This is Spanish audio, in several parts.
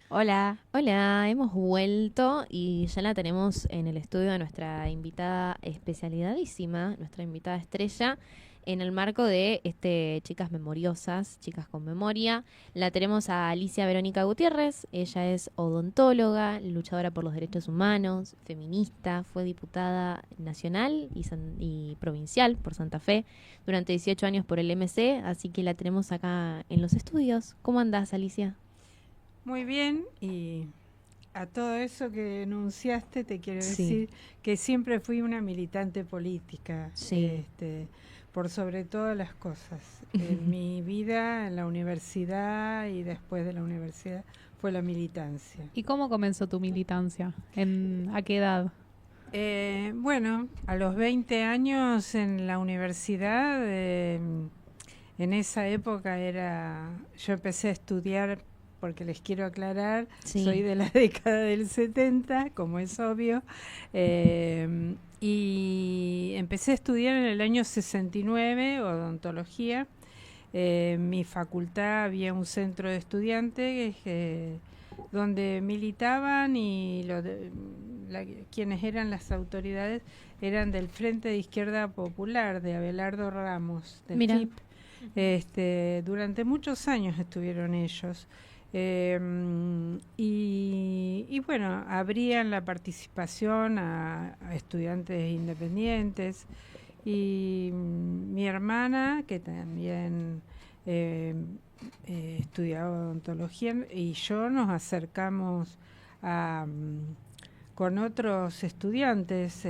Hola. Hola, hemos vuelto y ya la tenemos en el estudio a nuestra invitada especialidadísima, nuestra invitada estrella, en el marco de Chicas Memoriosas, Chicas con Memoria. La tenemos a Alicia Verónica Gutiérrez, ella es odontóloga, luchadora por los derechos humanos, feminista, fue diputada nacional y provincial por Santa Fe durante 18 años por el MC, así que la tenemos acá en los estudios. ¿Cómo andás, Alicia? Muy bien, y a todo eso que enunciaste te quiero Sí, decir que siempre fui una militante política, sí. por sobre todas las cosas. En mi vida, en la universidad y después de la universidad, fue la militancia. ¿Y cómo comenzó tu militancia? ¿A qué edad? Bueno, a los 20 años en la universidad, en esa época yo empecé a estudiar, porque les quiero aclarar, soy Sí. de la década del 70, como es obvio, y empecé a estudiar en el año 69, odontología. En mi facultad había un centro de estudiantes donde militaban y quienes eran las autoridades eran del Frente de Izquierda Popular, de Abelardo Ramos, del Mira. FIP. Durante muchos años estuvieron ellos. Y bueno, abrían la participación a estudiantes independientes. Y mi hermana, que también eh, estudiaba odontología, y yo nos acercamos con otros estudiantes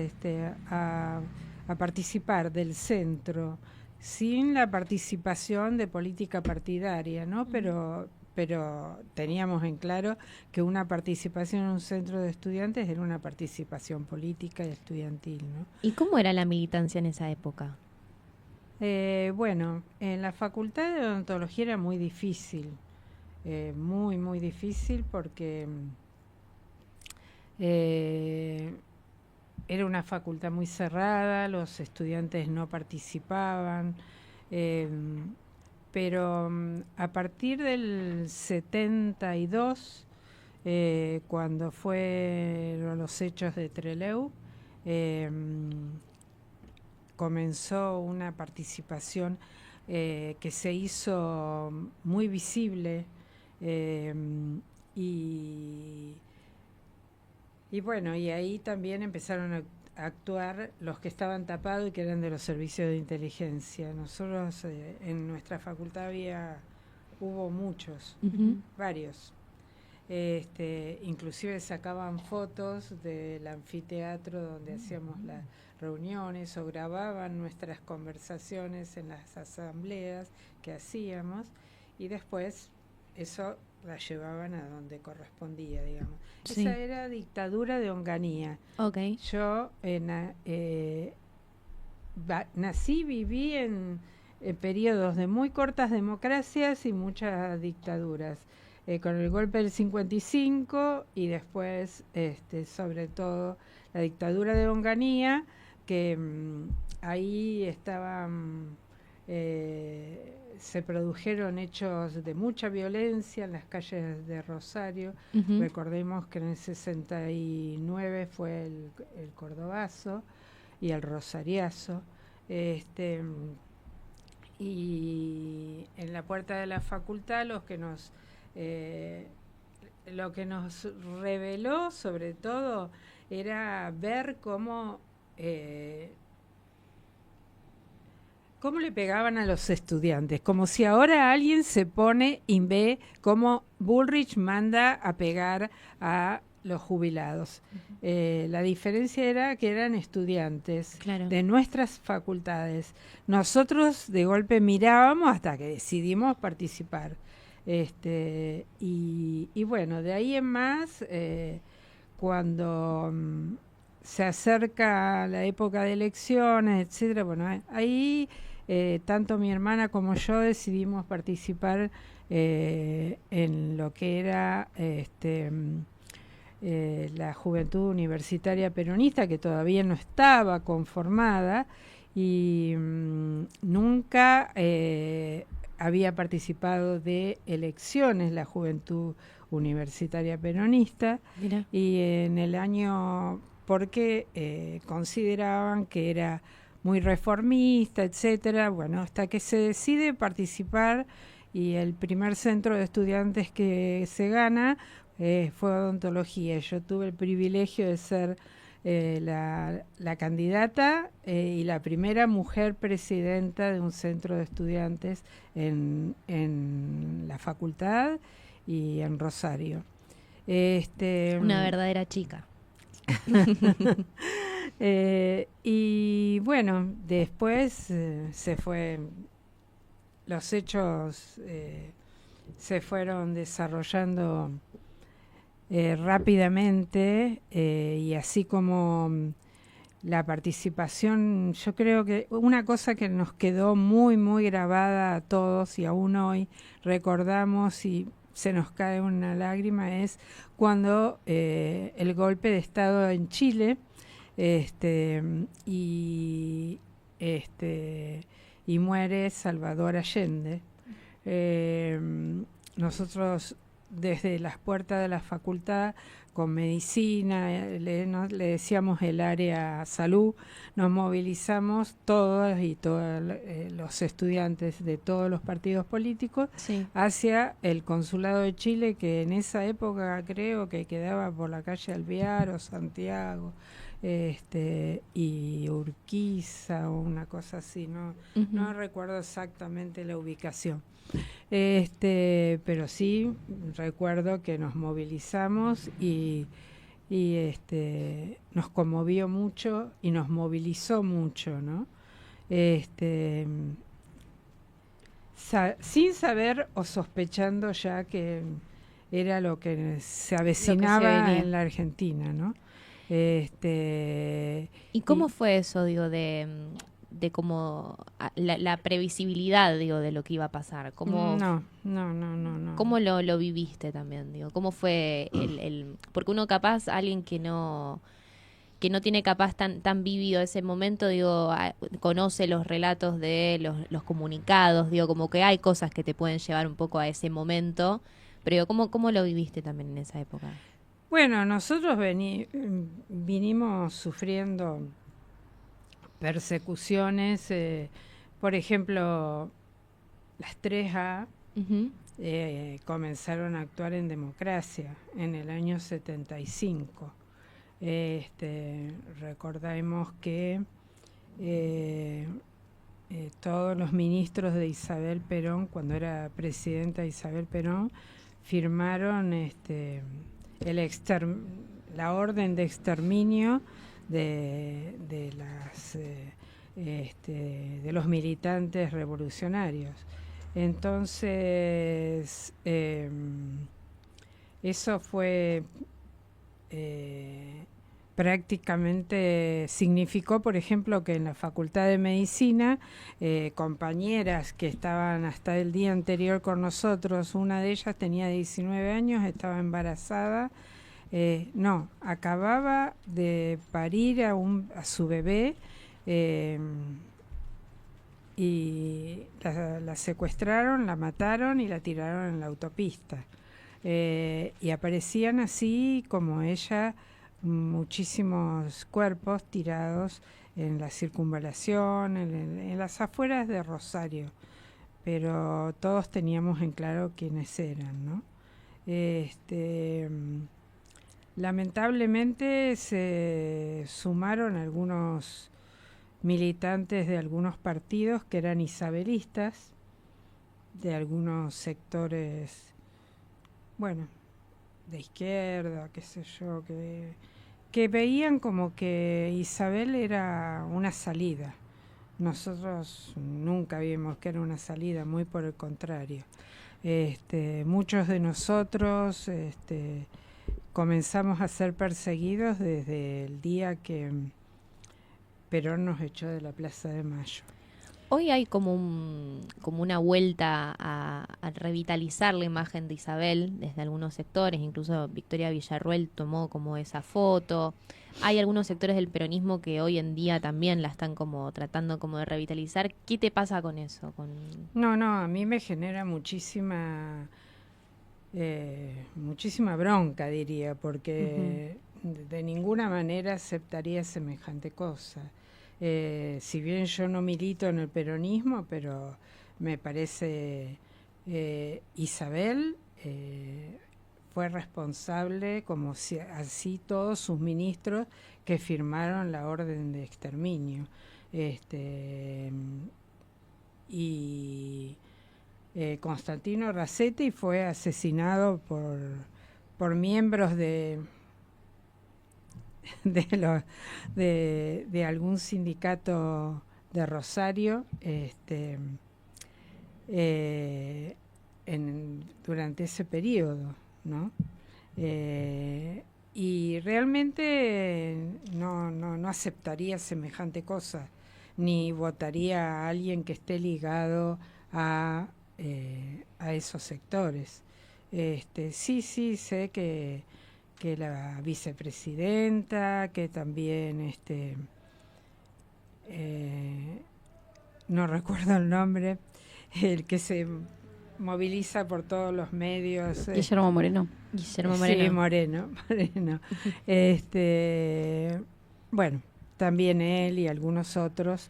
a participar del centro, sin la participación de política partidaria, ¿no? Pero teníamos en claro que una participación en un centro de estudiantes era una participación política y estudiantil, ¿no? ¿Y cómo era la militancia en esa época? Bueno, en la facultad de odontología era muy difícil, muy, muy difícil porque eh, era una facultad muy cerrada, los estudiantes no participaban, eh, pero a partir del 72, cuando fueron los hechos de Trelew, eh, comenzó una participación que se hizo muy visible, eh, y, y bueno, y ahí también empezaron a actuar los que estaban tapados y que eran de los servicios de inteligencia. Nosotros en nuestra facultad hubo muchos, Ujú. varios. Inclusive sacaban fotos del anfiteatro donde hacíamos las reuniones o grababan nuestras conversaciones en las asambleas que hacíamos, y después eso la llevaban a donde correspondía, digamos. Sí. Esa era dictadura de Onganía. Ok. Yo nací, viví en periodos de muy cortas democracias y muchas dictaduras, con el golpe del 55 y después, sobre todo, la dictadura de Onganía, que ahí se produjeron hechos de mucha violencia en las calles de Rosario. Ujú. Recordemos que en el 69 fue el Cordobazo y el Rosariazo. Este, y en la puerta de la facultad eh, lo que nos reveló sobre todo era ver cómo le pegaban a los estudiantes, como si ahora alguien se pone y ve cómo Bullrich manda a pegar a los jubilados. La diferencia era que eran estudiantes Claro. de nuestras facultades. Nosotros de golpe mirábamos hasta que decidimos participar. Y bueno, de ahí en más, cuando se acerca la época de elecciones, etcétera, bueno, ahí tanto mi hermana como yo decidimos participar en lo que era la Juventud Universitaria Peronista, que todavía no estaba conformada, y nunca había participado de elecciones la Juventud universitaria peronista. Mira. Y en el año, porque consideraban que era muy reformista, etcétera, bueno, hasta que se decide participar, y el primer centro de estudiantes que se gana fue odontología. Yo tuve el privilegio de ser la candidata y la primera mujer presidenta de un centro de estudiantes en la facultad y en Rosario. Una verdadera chica. Y bueno, después los hechos se fueron desarrollando rápidamente, y así como la participación, yo creo que una cosa que nos quedó muy, muy grabada a todos y aún hoy recordamos y se nos cae una lágrima es cuando el golpe de Estado en Chile, y muere Salvador Allende. Nosotros desde las puertas de la facultad, con medicina, le decíamos el área salud, nos movilizamos todos y todos los estudiantes de todos los partidos políticos hacia el Consulado de Chile, que en esa época creo que quedaba por la calle Alvear o Santiago, y Urquiza o una cosa así, no recuerdo exactamente la ubicación. Pero sí recuerdo que nos movilizamos y nos conmovió mucho y nos movilizó mucho, ¿no? Sin saber o sospechando ya que era lo que se avecinaba en la Argentina, ¿no? ¿Y cómo fue eso, digo, de cómo la previsibilidad, digo, de lo que iba a pasar? ¿Cómo, no. ¿Cómo lo viviste también, digo? ¿Cómo fue porque uno capaz, alguien que no tiene capaz tan vivido ese momento, digo, conoce los relatos de los comunicados, digo, como que hay cosas que te pueden llevar un poco a ese momento, pero digo, ¿cómo lo viviste también en esa época? Bueno, nosotros vinimos sufriendo persecuciones, por ejemplo, las 3A comenzaron a actuar en democracia en el año 75. Recordemos que todos los ministros de Isabel Perón, cuando era presidenta Isabel Perón, firmaron la orden de exterminio de los militantes revolucionarios. Entonces, eso fue prácticamente significó, por ejemplo, que en la Facultad de Medicina, compañeras que estaban hasta el día anterior con nosotros, una de ellas tenía 19 años, estaba embarazada, acababa de parir a su bebé, y la secuestraron, la mataron y la tiraron en la autopista. Y aparecían así como ella muchísimos cuerpos tirados en la circunvalación, en las afueras de Rosario, pero todos teníamos en claro quiénes eran, ¿no? Lamentablemente se sumaron algunos militantes de algunos partidos que eran isabelistas, de algunos sectores, bueno, de izquierda, qué sé yo, que veían como que Isabel era una salida. Nosotros nunca vimos que era una salida, muy por el contrario. Muchos de nosotros comenzamos a ser perseguidos desde el día que Perón nos echó de la Plaza de Mayo. Hoy hay como una vuelta a revitalizar la imagen de Isabel desde algunos sectores, incluso Victoria Villarruel tomó como esa foto. Hay algunos sectores del peronismo que hoy en día también la están como tratando como de revitalizar. ¿Qué te pasa con eso? No, a mí me genera muchísima muchísima bronca, diría, porque de ninguna manera aceptaría semejante cosa. Si bien yo no milito en el peronismo, pero me parece Isabel fue responsable, como si, así todos sus ministros que firmaron la orden de exterminio. Y Constantino Racetti fue asesinado por miembros de algún sindicato de Rosario durante ese periodo, ¿no? Y realmente no aceptaría semejante cosa, ni votaría a alguien que esté ligado a esos sectores. Sí, sé que la vicepresidenta, que también no recuerdo el nombre, el que se moviliza por todos los medios. Guillermo Moreno. Guillermo Moreno. Sí, Moreno. Bueno, también él y algunos otros,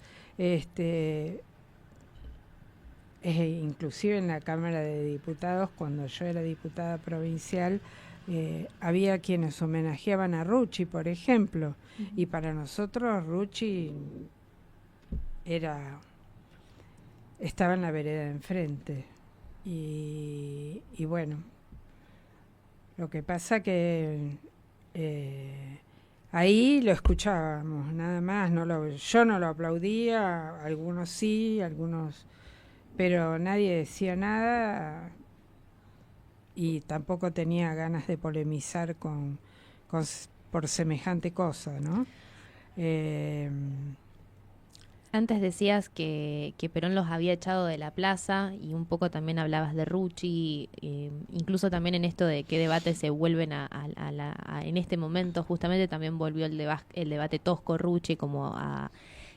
inclusive en la Cámara de Diputados, cuando yo era diputada provincial, había quienes homenajeaban a Rucci, por ejemplo, y para nosotros Rucci estaba en la vereda de enfrente. Y bueno, lo que pasa que ahí lo escuchábamos, nada más. Yo no lo aplaudía, algunos sí, algunos, pero nadie decía nada y tampoco tenía ganas de polemizar por semejante cosa, ¿no? Antes decías que Perón los había echado de la plaza y un poco también hablabas de Rucci, incluso también en esto de qué debates se vuelven en este momento, justamente también volvió el debate Tosco-Rucci como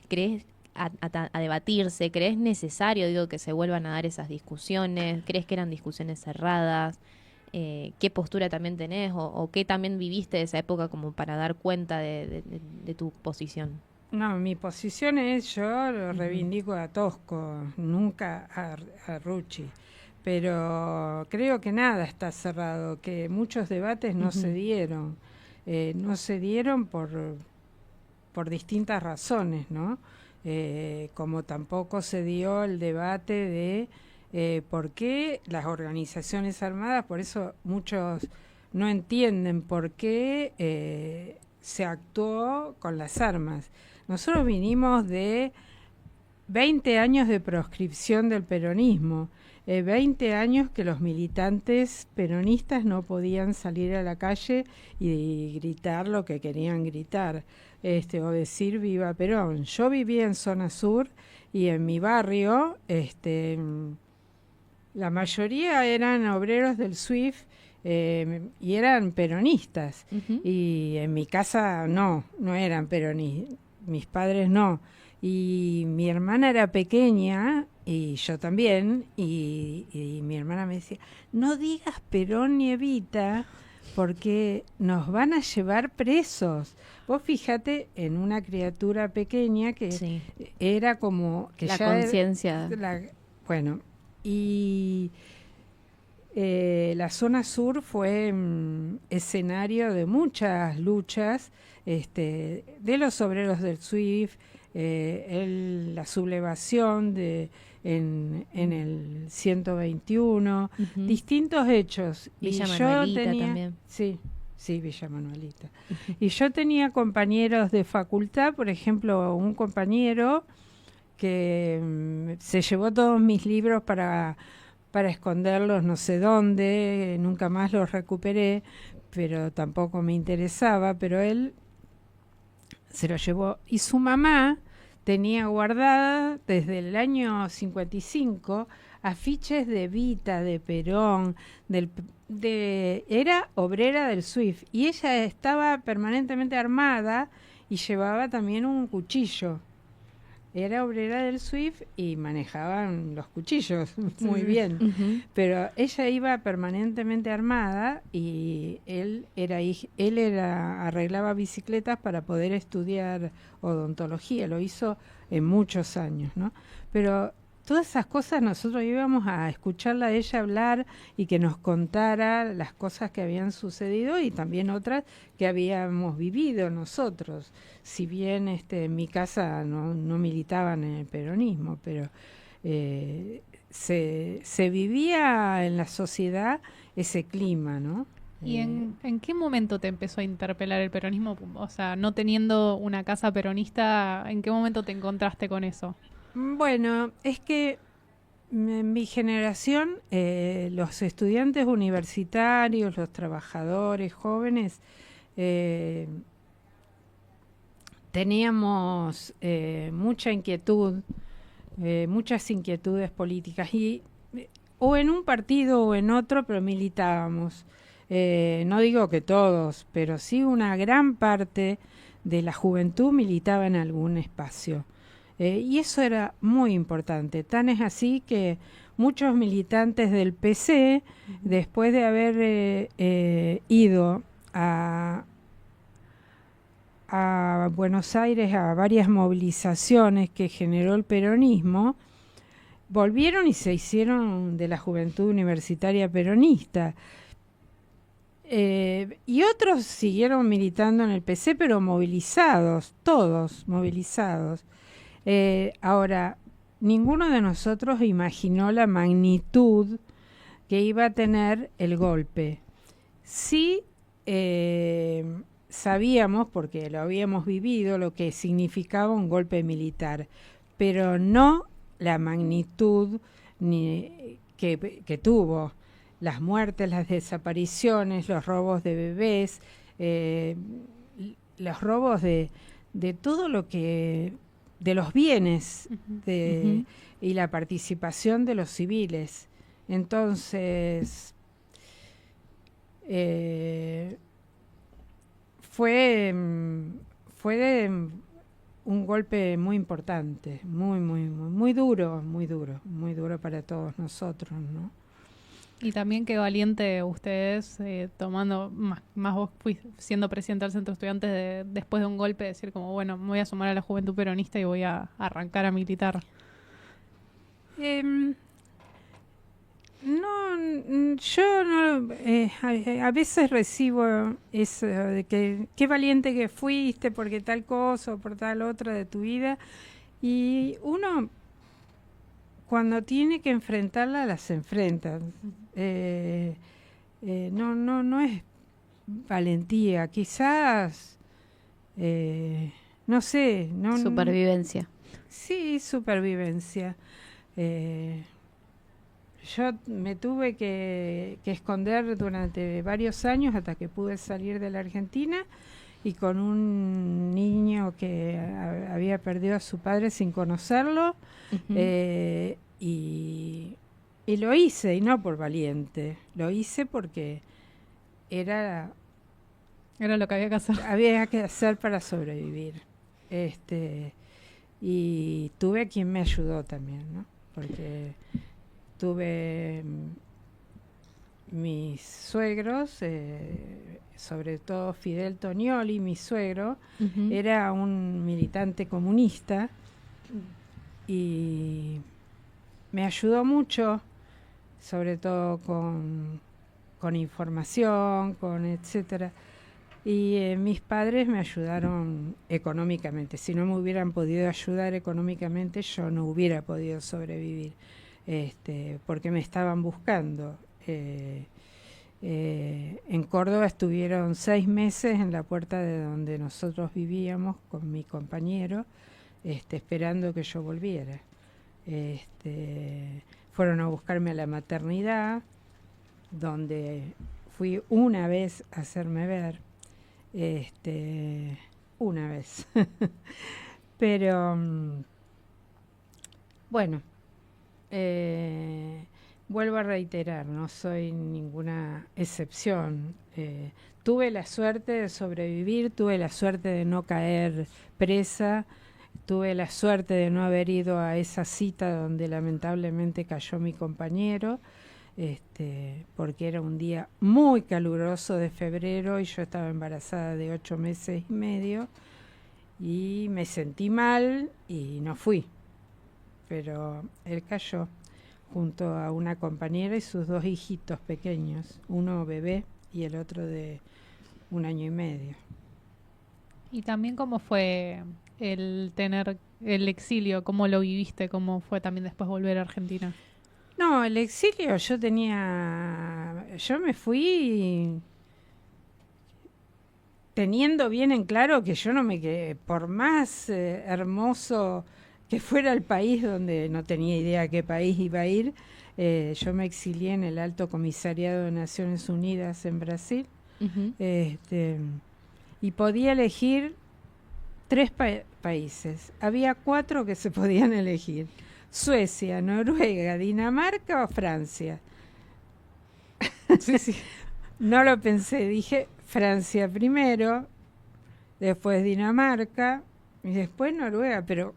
¿crees a debatirse? ¿Crees necesario, que se vuelvan a dar esas discusiones? ¿Crees que eran discusiones cerradas? ¿Qué postura también tenés o qué también viviste de esa época como para dar cuenta de tu posición? No, mi posición es, yo lo reivindico a Tosco, nunca a Rucci, pero creo que nada está cerrado, que muchos debates no se dieron, por distintas razones, ¿no? Como tampoco se dio el debate de por qué las organizaciones armadas, por eso muchos no entienden por qué se actuó con las armas. Nosotros vinimos de 20 años de proscripción del peronismo, 20 años que los militantes peronistas no podían salir a la calle y gritar lo que querían gritar, o decir viva Perón. Yo vivía en zona sur y en mi barrio la mayoría eran obreros del SWIFT y eran peronistas. Y en mi casa no eran peronistas. Mis padres no, y mi hermana era pequeña y yo también, y mi hermana me decía, no digas Perón ni Evita porque nos van a llevar presos. Vos fíjate en una criatura pequeña que sí, era como que la ya conciencia. Bueno, y la zona sur fue escenario de muchas luchas de los obreros del SWIFT, la sublevación en el 121, distintos hechos. Villa Manuelita también. Sí, Villa Manuelita. Y yo tenía compañeros de facultad, por ejemplo, un compañero que se llevó todos mis libros para esconderlos no sé dónde, nunca más los recuperé, pero tampoco me interesaba, pero él se lo llevó. Y su mamá tenía guardada desde el año 55 afiches de Evita, de Perón, era obrera del SWIFT, y ella estaba permanentemente armada y llevaba también un cuchillo. era obrera del SWIFT y manejaban los cuchillos muy bien. Pero ella iba permanentemente armada y él arreglaba bicicletas para poder estudiar odontología. Lo hizo en muchos años, ¿no? Pero todas esas cosas nosotros íbamos a escucharla a ella hablar y que nos contara las cosas que habían sucedido y también otras que habíamos vivido nosotros. Si bien en mi casa no militaban en el peronismo, pero se vivía en la sociedad ese clima, ¿no? ¿Y en qué momento te empezó a interpelar el peronismo? O sea, no teniendo una casa peronista, ¿en qué momento te encontraste con eso? Bueno, es que en mi generación, los estudiantes universitarios, los trabajadores jóvenes, teníamos mucha inquietud, muchas inquietudes políticas, y o en un partido o en otro, pero militábamos. No digo que todos, pero sí una gran parte de la juventud militaba en algún espacio. Y eso era muy importante. Tan es así que muchos militantes del PC, después de haber ido a Buenos Aires a varias movilizaciones que generó el peronismo, volvieron y se hicieron de la juventud universitaria peronista. Y otros siguieron militando en el PC, pero movilizados, todos movilizados. Ahora, ninguno de nosotros imaginó la magnitud que iba a tener el golpe. Sí sabíamos, porque lo habíamos vivido, lo que significaba un golpe militar, pero no la magnitud que tuvo. Las muertes, las desapariciones, los robos de bebés, los robos de todo lo que... de los bienes y la participación de los civiles. Entonces, fue un golpe muy importante, muy duro para todos nosotros, ¿no? Y también qué valiente ustedes, tomando, más vos siendo presidente del Centro de Estudiantes, después de un golpe, decir como, bueno, me voy a sumar a la juventud peronista y voy a arrancar a militar. Yo no, a veces recibo eso de que qué valiente que fuiste porque tal cosa o por tal otra de tu vida, y uno cuando tiene que enfrentarla las enfrenta. No es valentía, quizás no sé, Supervivencia. Sí, supervivencia. Yo me tuve que esconder durante varios años hasta que pude salir de la Argentina, y con un niño que había perdido a su padre sin conocerlo, y lo hice, y no por valiente, lo hice porque era lo que había que hacer. Había que hacer para sobrevivir. Y tuve quien me ayudó también, ¿no? Porque tuve mis suegros, sobre todo Fidel Tonioli, mi suegro, era un militante comunista y me ayudó mucho, sobre todo con información, con etcétera. Y mis padres me ayudaron económicamente. Si no me hubieran podido ayudar económicamente, yo no hubiera podido sobrevivir, porque me estaban buscando. En Córdoba estuvieron 6 meses en la puerta de donde nosotros vivíamos con mi compañero, esperando que yo volviera. Fueron a buscarme a la maternidad, donde fui una vez a hacerme ver, una vez. Pero bueno, vuelvo a reiterar, no soy ninguna excepción. Tuve la suerte de sobrevivir, tuve la suerte de no caer presa Tuve la suerte de no haber ido a esa cita donde lamentablemente cayó mi compañero, porque era un día muy caluroso de febrero y yo estaba embarazada de 8 meses y medio y me sentí mal y no fui. Pero él cayó junto a una compañera y sus 2 hijitos pequeños, uno bebé y el otro de 1 año y medio. Y también cómo fue el tener el exilio, cómo lo viviste, cómo fue también después volver a Argentina. No, el exilio yo me fui teniendo bien en claro que yo no me quedé, por más hermoso que fuera el país, donde no tenía idea a qué país iba a ir, yo me exilié en el Alto Comisariado de Naciones Unidas en Brasil, y podía elegir 3 países. Había 4 que se podían elegir: Suecia, Noruega, Dinamarca o Francia. Sí, sí. No lo pensé, dije Francia primero, después Dinamarca y después Noruega, pero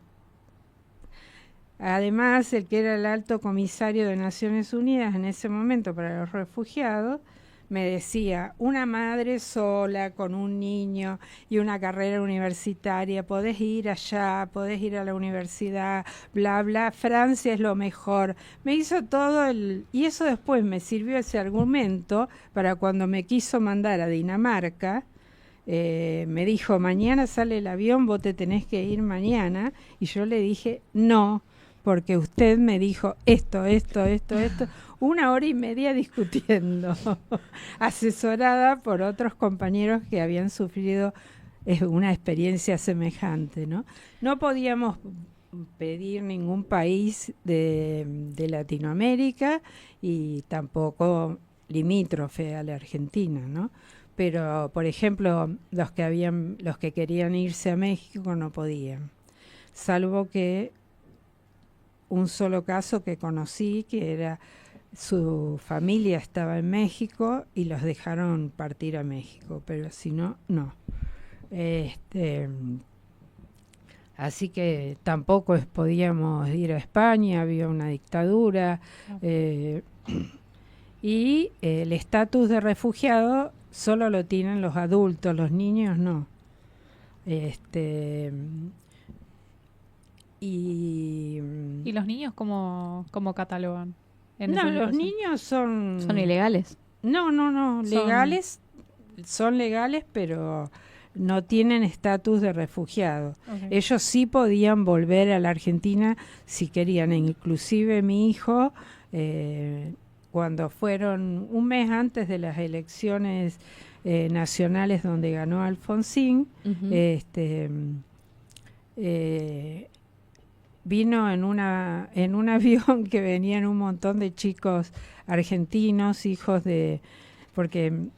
además el que era el alto comisario de Naciones Unidas en ese momento para los refugiados me decía: una madre sola con un niño y una carrera universitaria, podés ir allá, podés ir a la universidad, bla, bla, Francia es lo mejor. Me hizo todo y eso después me sirvió ese argumento para cuando me quiso mandar a Dinamarca. Me dijo: mañana sale el avión, vos te tenés que ir mañana. Y yo le dije: no, porque usted me dijo esto, 1 hora y media discutiendo, asesorada por otros compañeros que habían sufrido una experiencia semejante, ¿no? No podíamos pedir ningún país de Latinoamérica y tampoco limítrofe a la Argentina, ¿no? Pero, por ejemplo, los que querían irse a México no podían, salvo que un solo caso que conocí, que era su familia estaba en México y los dejaron partir a México, pero si no, no. Así que tampoco podíamos ir a España, había una dictadura, y el estatus de refugiado solo lo tienen los adultos, los niños no. ¿Y los niños cómo catalogan? No, los niños son ilegales. No, legales, son legales, pero no tienen estatus de refugiado. Okay. Ellos sí podían volver a la Argentina si querían, inclusive mi hijo, cuando fueron un mes antes de las elecciones nacionales donde ganó Alfonsín, vino en un avión que venían un montón de chicos argentinos, hijos porque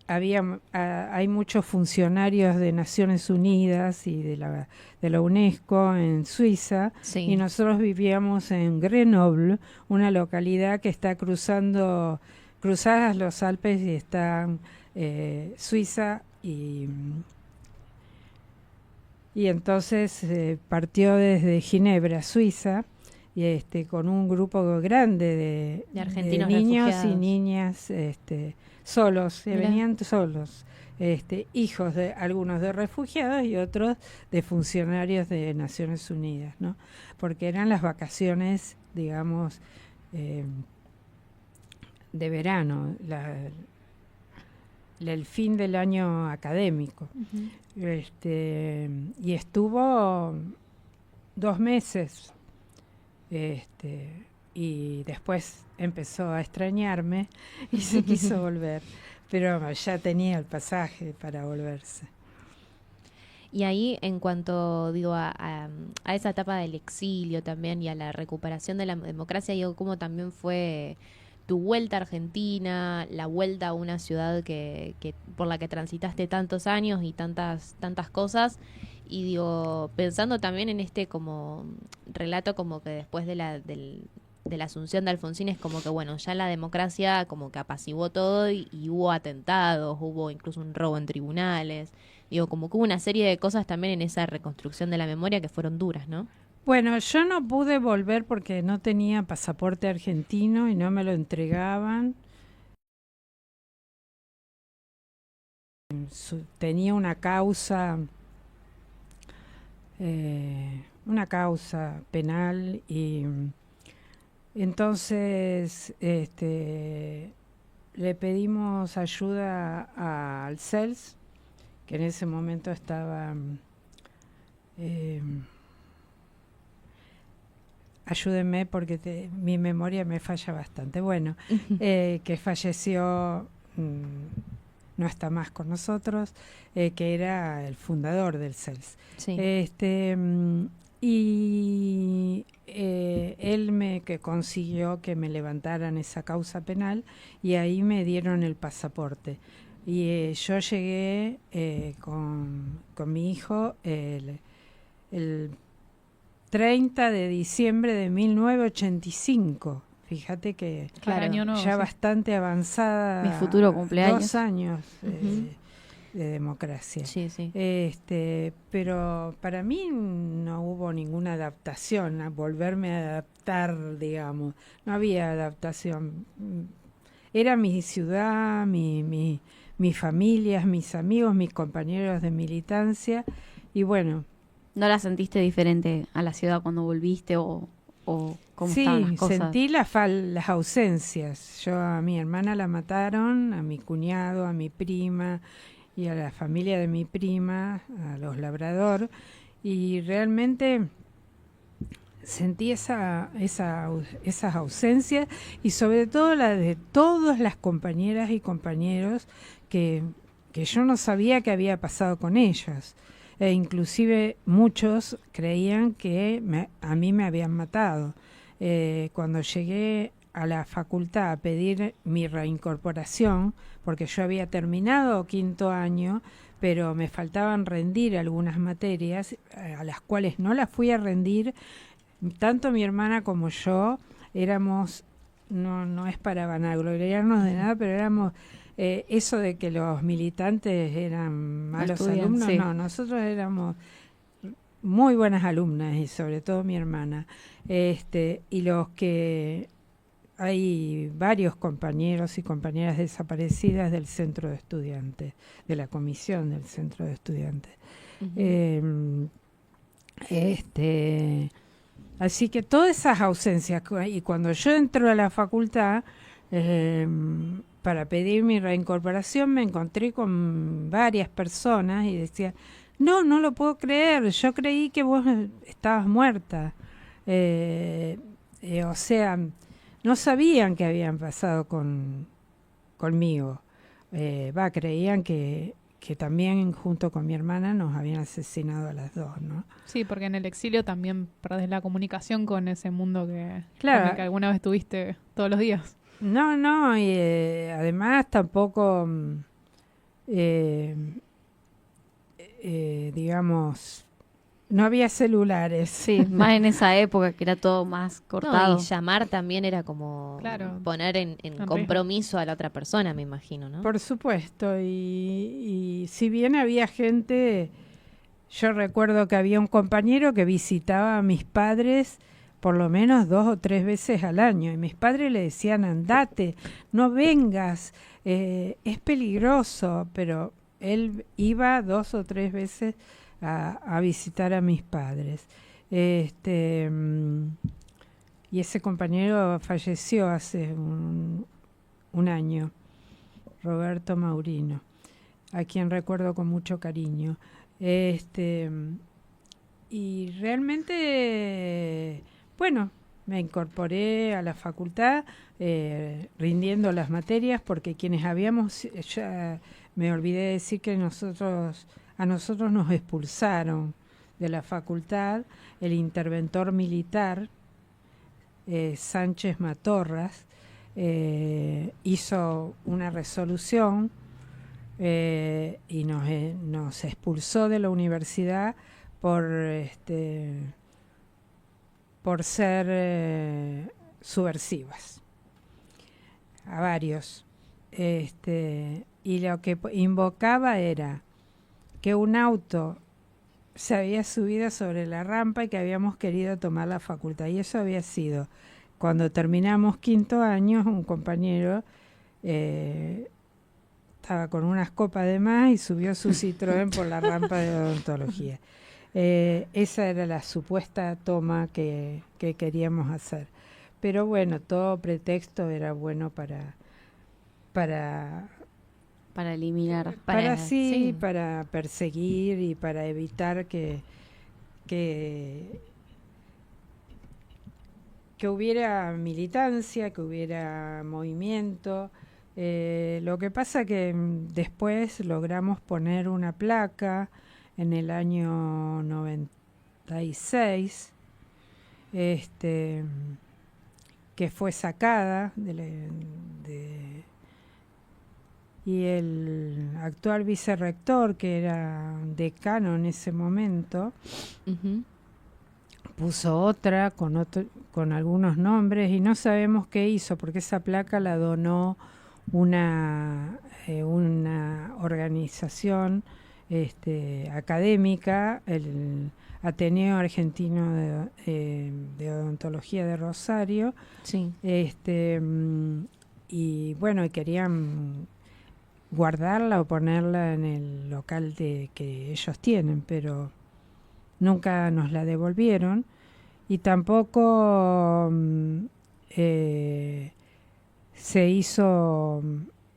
hay muchos funcionarios de Naciones Unidas y de la UNESCO en Suiza, Sí. Y nosotros vivíamos en Grenoble, una localidad que está cruzadas los Alpes y están Suiza y entonces partió desde Ginebra, Suiza, y con un grupo grande de argentinos niños refugiados. y niñas solos, Mirá. venían solos, hijos de algunos de refugiados y otros de funcionarios de Naciones Unidas, ¿no? Porque eran las vacaciones, digamos, de verano, el fin del año académico. Uh-huh. Y estuvo 2 meses, y después empezó a extrañarme y se quiso volver, pero ya tenía el pasaje para volverse. Y ahí, en cuanto a esa etapa del exilio también y a la recuperación de la democracia, cómo también fue tu vuelta a Argentina, la vuelta a una ciudad que por la que transitaste tantos años y tantas cosas, y pensando también en como relato como que después del de la asunción de Alfonsín es como que, bueno, ya la democracia como que apaciguó todo y hubo atentados, hubo incluso un robo en tribunales. Digo, como que hubo una serie de cosas también en esa reconstrucción de la memoria que fueron duras, ¿no? Bueno, yo no pude volver porque no tenía pasaporte argentino y no me lo entregaban. Tenía una causa penal y entonces le pedimos ayuda al CELS, que en ese momento estaba... ayúdenme porque mi memoria me falla bastante. Bueno, que falleció, no está más con nosotros, que era el fundador del CELS. Sí. Y él que consiguió que me levantaran esa causa penal y ahí me dieron el pasaporte. Y yo llegué con mi hijo el 30 de diciembre de 1985. Fíjate que Claro, año nuevo, ya sí. bastante avanzada. Mi futuro cumpleaños. 2 años de democracia. Sí, sí. Pero para mí no hubo ninguna adaptación, a volverme a adaptar, digamos. No había adaptación. Era mi ciudad, mis familias, mis amigos, mis compañeros de militancia. Y bueno, ¿No la sentiste diferente a la ciudad cuando volviste o cómo sí, estaban las cosas? sentí las ausencias. Yo a mi hermana la mataron, a mi cuñado, a mi prima y a la familia de mi prima, a los Labrador, y realmente sentí esas ausencias y sobre todo la de todas las compañeras y compañeros que yo no sabía qué había pasado con ellos. E inclusive muchos creían que a mí me habían matado. Cuando llegué a la facultad a pedir mi reincorporación, porque yo había terminado 5º año, pero me faltaban rendir algunas materias, a las cuales no las fui a rendir, tanto mi hermana como yo éramos, no es para vanagloriarnos de nada, pero éramos... eso de que los militantes eran malos alumnos, sí. no, nosotros éramos muy buenas alumnas y sobre todo mi hermana. Y los que hay varios compañeros y compañeras desaparecidas del centro de estudiantes, de la comisión del centro de estudiantes. Así que todas esas ausencias, y cuando yo entro a la facultad, para pedir mi reincorporación me encontré con varias personas y decía, no lo puedo creer, yo creí que vos estabas muerta. O sea, no sabían qué habían pasado conmigo. Creían que también junto con mi hermana nos habían asesinado a las dos, ¿no? Sí, porque en el exilio también perdés la comunicación con ese mundo Claro. con el que alguna vez estuviste todos los días. No, y además tampoco, digamos, no había celulares. Sí, más en esa época que era todo más cortado. No, y llamar también era como Claro. poner en compromiso a la otra persona, me imagino, ¿no? Por supuesto, y si bien había gente, yo recuerdo que había un compañero que visitaba a mis padres por lo menos 2 o 3 veces al año, y mis padres le decían, andate, no vengas, es peligroso, pero él iba 2 o 3 veces a visitar a mis padres. Y ese compañero falleció hace un año, Roberto Maurino, a quien recuerdo con mucho cariño. Y realmente, bueno, me incorporé a la facultad rindiendo las materias, porque quienes habíamos, ya me olvidé de decir que a nosotros nos expulsaron de la facultad el interventor militar Sánchez Matorras. Hizo una resolución y nos expulsó de la universidad por ser subversivas, a varios. Y lo que invocaba era que un auto se había subido sobre la rampa y que habíamos querido tomar la facultad. Y eso había sido, cuando terminamos quinto año, un compañero estaba con unas copas de más y subió su Citroën por la rampa de odontología. Esa era la supuesta toma que queríamos hacer. Pero bueno, todo pretexto era bueno para eliminar. para perseguir y para evitar que hubiera militancia, que hubiera movimiento. Lo que pasa que después logramos poner una placa en el año 96, que fue sacada y el actual vicerrector, que era decano en ese momento, puso otra con algunos nombres y no sabemos qué hizo, porque esa placa la donó una organización académica, el Ateneo Argentino de Odontología de Rosario. Sí. Y bueno, querían guardarla o ponerla en el local que ellos tienen, pero nunca nos la devolvieron, y tampoco se hizo,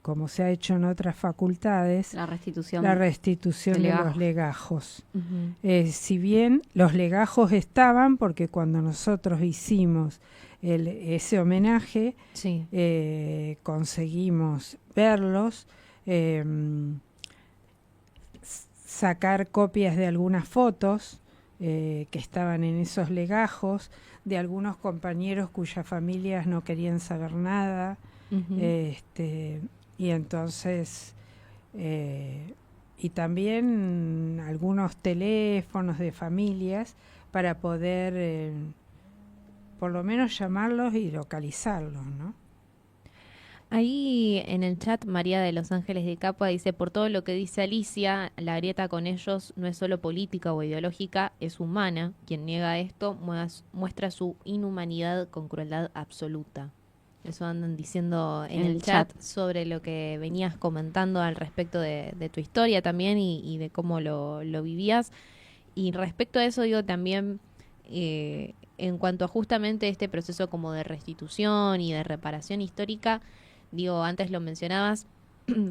como se ha hecho en otras facultades, La restitución de los legajos. Uh-huh. Si bien los legajos estaban, porque cuando nosotros hicimos ese homenaje, sí, conseguimos verlos, sacar copias de algunas fotos que estaban en esos legajos, de algunos compañeros cuyas familias no querían saber nada. uh-huh. Y entonces y también algunos teléfonos de familias para poder por lo menos llamarlos y localizarlos, ¿no? Ahí en el chat María de Los Ángeles de Capua dice: por todo lo que dice Alicia, la grieta con ellos no es solo política o ideológica, es humana. Quien niega esto muestra su inhumanidad con crueldad absoluta. Eso andan diciendo en el chat sobre lo que venías comentando al respecto de tu historia también y de cómo lo vivías. Y respecto a eso digo también, en cuanto a justamente este proceso como de restitución y de reparación histórica, digo, antes lo mencionabas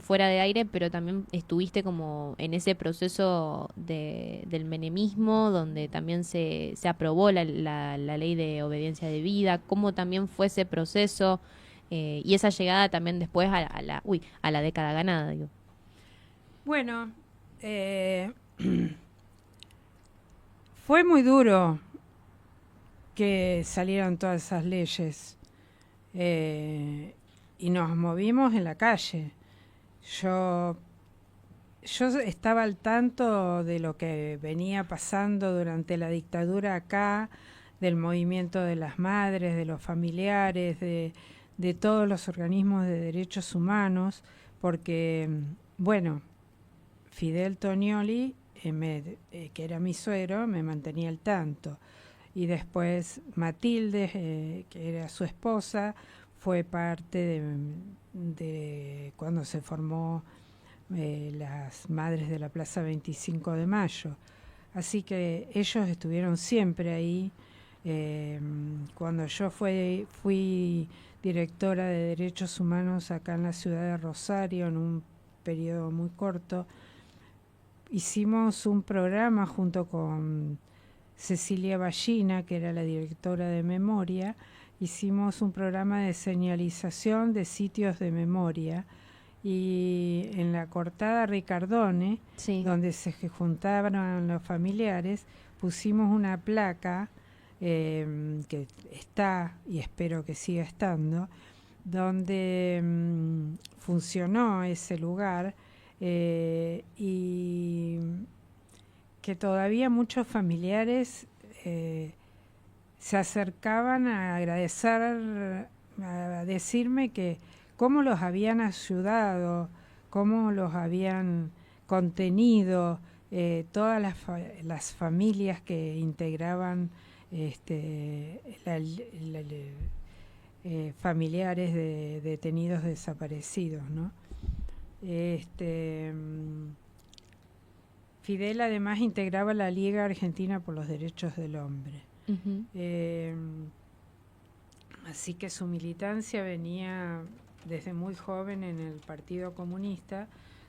fuera de aire, pero también estuviste como en ese proceso del menemismo, donde también se aprobó la ley de obediencia debida. ¿Cómo también fue ese proceso y esa llegada también después a la década ganada, digo? Bueno, fue muy duro que salieran todas esas leyes y nos movimos en la calle. Yo estaba al tanto de lo que venía pasando durante la dictadura acá, del movimiento de las madres, de los familiares, de todos los organismos de derechos humanos, porque, bueno, Fidel Tonioli, que era mi suegro, me mantenía al tanto. Y después Matilde, que era su esposa, fue parte de cuando se formó las Madres de la Plaza 25 de Mayo. Así que ellos estuvieron siempre ahí. Cuando yo fui directora de Derechos Humanos acá en la ciudad de Rosario, en un periodo muy corto, hicimos un programa junto con Cecilia Ballina, que era la directora de Memoria. Hicimos un programa de señalización de sitios de memoria, y en la cortada Ricardone, Sí. donde se juntaban los familiares, pusimos una placa que está, y espero que siga estando, donde funcionó ese lugar, y que todavía muchos familiares se acercaban a agradecer, a decirme que cómo los habían ayudado, cómo los habían contenido, todas las familias que integraban familiares de detenidos desaparecidos, ¿no? Fidel además integraba la Liga Argentina por los Derechos del Hombre. Ujú. Así que su militancia venía desde muy joven en el Partido Comunista,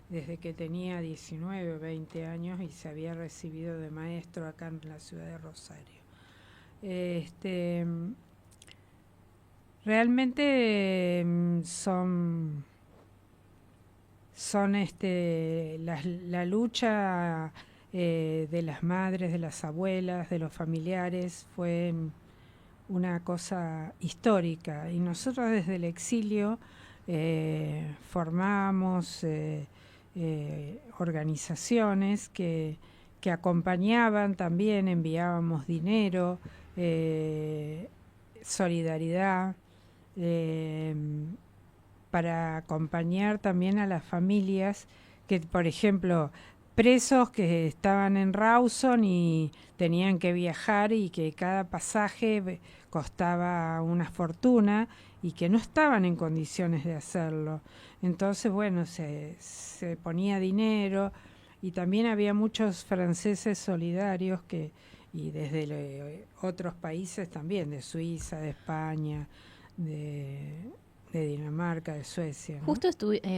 desde que tenía 19 o 20 años y se había recibido de maestro acá en la ciudad de Rosario. Realmente son la lucha de las madres, de las abuelas, de los familiares, fue una cosa histórica. Y nosotros desde el exilio formamos organizaciones que acompañaban también, enviábamos dinero, solidaridad, para acompañar también a las familias que, por ejemplo, presos que estaban en Rawson y tenían que viajar y que cada pasaje costaba una fortuna y que no estaban en condiciones de hacerlo. Entonces, bueno, se ponía dinero y también había muchos franceses solidarios y desde otros países también, de Suiza, de España, de Dinamarca, de Suecia, ¿no? Justo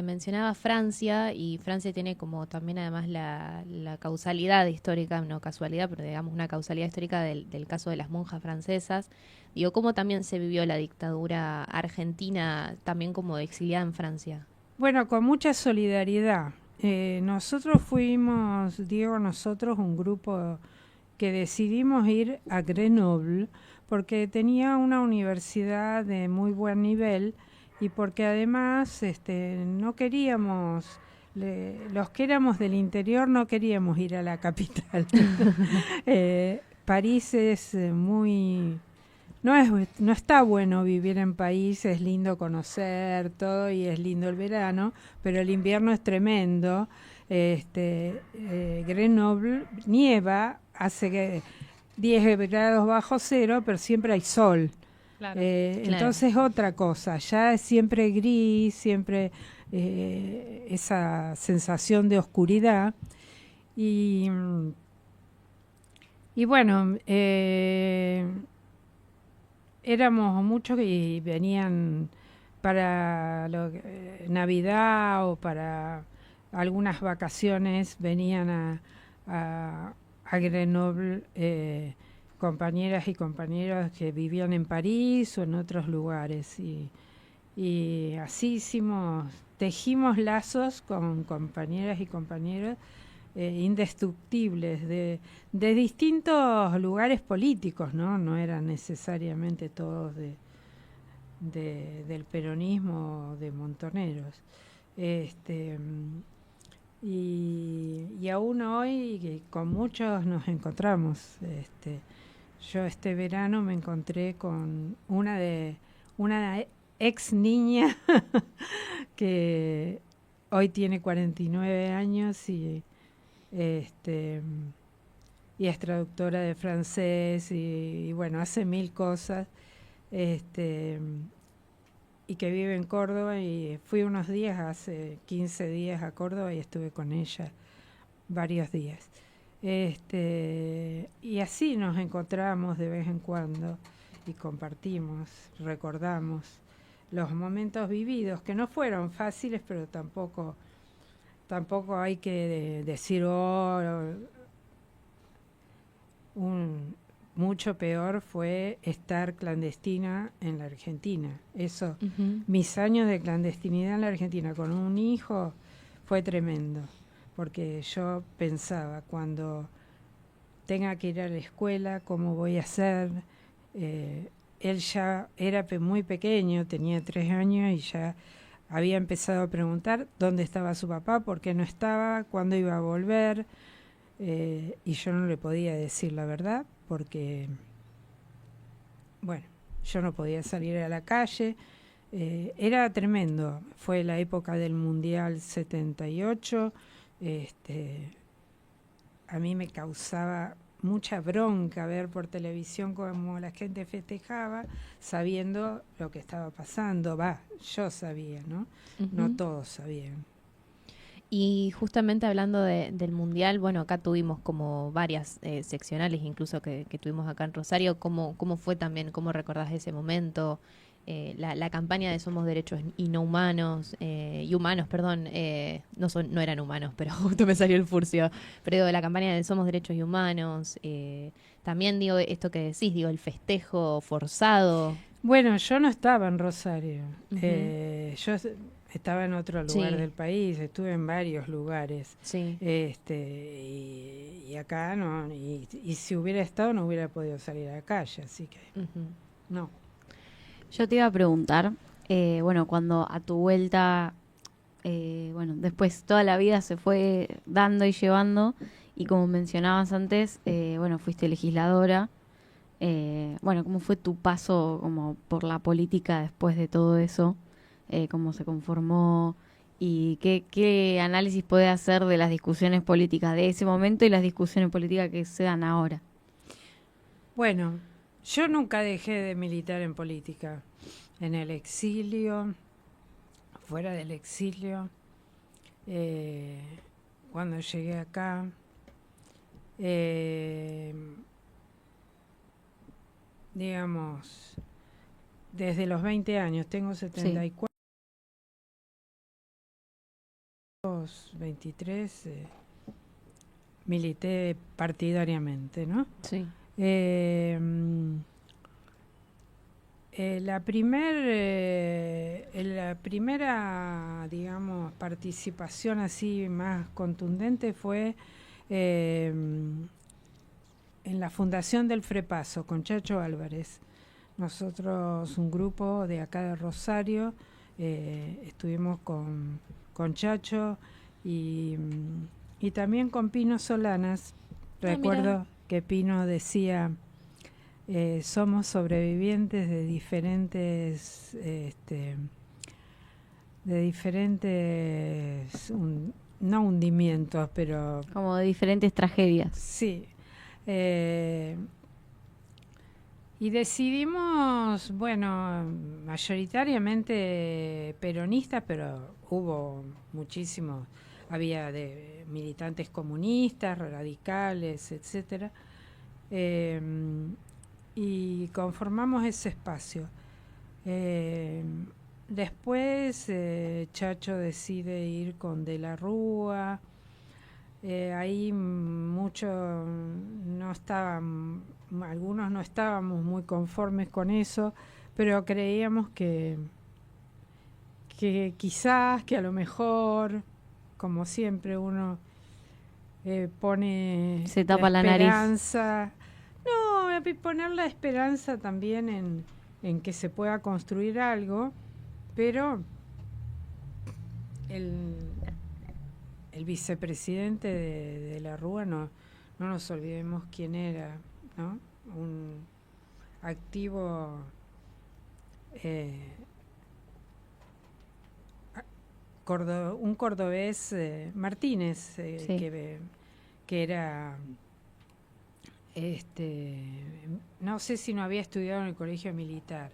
mencionaba Francia, y Francia tiene como también además la causalidad histórica, no casualidad, pero digamos una causalidad histórica del caso de las monjas francesas. Digo, ¿cómo también se vivió la dictadura argentina también como exiliada en Francia? Bueno, con mucha solidaridad. Nosotros fuimos, nosotros un grupo que decidimos ir a Grenoble porque tenía una universidad de muy buen nivel y porque además no queríamos, los que éramos del interior no queríamos ir a la capital. París es no está bueno vivir en París, es lindo conocer todo y es lindo el verano, pero el invierno es tremendo. Grenoble nieva, hace que 10 grados bajo cero, pero siempre hay sol. Claro. Entonces otra cosa, ya es siempre gris, siempre esa sensación de oscuridad. Y bueno, éramos muchos y venían para Navidad o para algunas vacaciones, venían a Grenoble compañeras y compañeros que vivían en París o en otros lugares. Y así tejimos lazos con compañeras y compañeros indestructibles de distintos lugares políticos, no eran necesariamente todos del peronismo o de Montoneros. Y aún hoy con muchos nos encontramos. Yo este verano me encontré con una ex niña que hoy tiene 49 años y es traductora de francés y bueno, hace mil cosas, y que vive en Córdoba, y fui unos días, hace 15 días a Córdoba, y estuve con ella varios días. Y así nos encontramos de vez en cuando y compartimos, recordamos los momentos vividos, que no fueron fáciles, pero tampoco hay que decir, mucho peor fue estar clandestina en la Argentina. Eso, mis años de clandestinidad en la Argentina con un hijo fue tremendo, porque yo pensaba, cuando tenga que ir a la escuela, ¿cómo voy a hacer? Él ya era muy pequeño, tenía 3 años y ya había empezado a preguntar dónde estaba su papá, por qué no estaba, cuándo iba a volver, y yo no le podía decir la verdad porque bueno, yo no podía salir a la calle. Era tremendo. Fue la época del Mundial 78. A mí me causaba mucha bronca ver por televisión cómo la gente festejaba, sabiendo lo que estaba pasando. Yo sabía, ¿no? No Ujú. todos sabían. Y justamente hablando del Mundial, bueno, acá tuvimos como varias seccionales, incluso que tuvimos acá en Rosario. ¿Cómo fue también? ¿Cómo recordás ese momento? La campaña de Somos Derechos y No Humanos, y Humanos, perdón, no eran humanos, pero justo me salió el furcio. Pero digo, la campaña de Somos Derechos y Humanos, también digo esto que decís, digo, el festejo forzado. Bueno, yo no estaba en Rosario. Ujú. Estaba en otro lugar Sí, del país, estuve en varios lugares. sí. Y acá no, y si hubiera estado no hubiera podido salir a la calle, así que Ujú. no. Yo te iba a preguntar, bueno, cuando a tu vuelta, bueno, después toda la vida se fue dando y llevando, y como mencionabas antes, bueno, fuiste legisladora. Bueno, ¿cómo fue tu paso como por la política después de todo eso? ¿Cómo se conformó? ¿Y qué análisis puede hacer de las discusiones políticas de ese momento y las discusiones políticas que se dan ahora? Bueno, yo nunca dejé de militar en política, en el exilio, fuera del exilio, eh, cuando llegué acá. eh, digamos, desde los 20 años, tengo Sí. 74, 23, milité partidariamente, ¿no? Sí. Eh, la primera, digamos, participación así más contundente fue eh, en la fundación del Frepaso con Chacho Álvarez. Nosotros, un grupo de acá de Rosario, estuvimos con Chacho y, y también con Pino Solanas. Ah, mira. Recuerdo que Pino decía, somos sobrevivientes de diferentes, no hundimientos, pero Como de diferentes tragedias. sí. Eh, y decidimos, bueno, mayoritariamente peronistas, pero hubo muchísimos, había de militantes comunistas, radicales, etcétera, eh, y conformamos ese espacio. Eh, Después Chacho decide ir con De la Rúa. Ahí mucho no estaban, algunos no estábamos muy conformes con eso, pero creíamos que quizás, que a lo mejor, como siempre uno pone Se la tapa la nariz. esperanza, no, poner la esperanza también en que se pueda construir algo, pero el, el vicepresidente de la Rúa, no nos olvidemos quién era, ¿no? Un activo eh, un cordobés, Martínez, Sí. que era, no sé si no había estudiado en el colegio militar,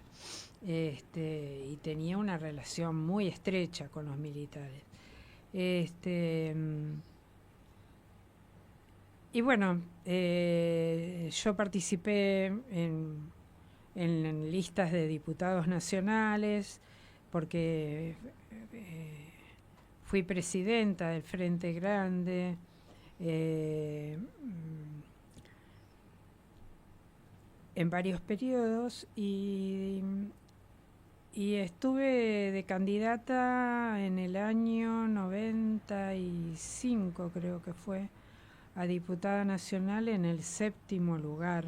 y tenía una relación muy estrecha con los militares. Este, y bueno, yo participé en listas de diputados nacionales porque fui presidenta del Frente Grande. eh, en varios periodos y estuve de candidata en el año 95, creo que fue, a diputada nacional en el 7º lugar,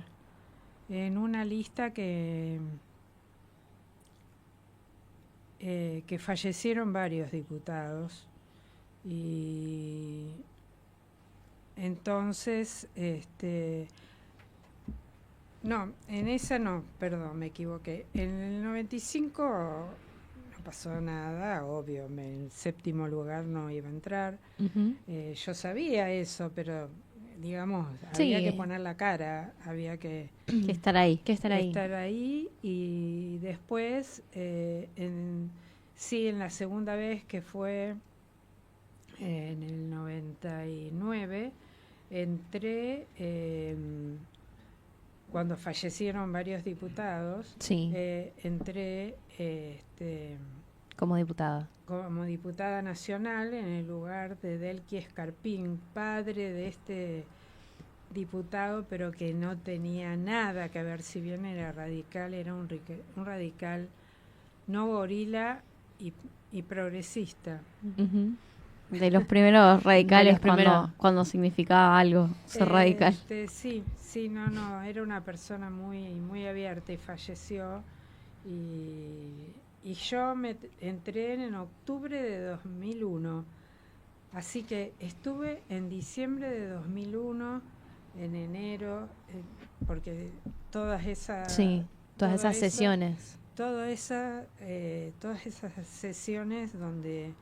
en una lista que fallecieron varios diputados. Y entonces No, en esa no, perdón, me equivoqué. En el 95 no pasó nada, obvio, en el séptimo lugar no iba a entrar. Ujú. Yo sabía eso, pero digamos, Sí. había que poner la cara, había que Que estar ahí. Que estar ahí. estar ahí y después, sí, en la segunda vez que fue en el 99, entré cuando fallecieron varios diputados, Sí, entré como diputada. como diputada nacional en el lugar de Delqui Escarpín, padre de este diputado, pero que no tenía nada que ver, si bien era radical, era un radical no gorila y progresista. Ujú. De los primeros radicales De los primeros. cuando significaba algo ser radical. Sí, no, era una persona muy abierta y falleció. Y yo entré en octubre de 2001. Así que estuve en diciembre de 2001, en enero, porque todas esas... Sí, todas todo esas eso- sesiones. todas esas sesiones donde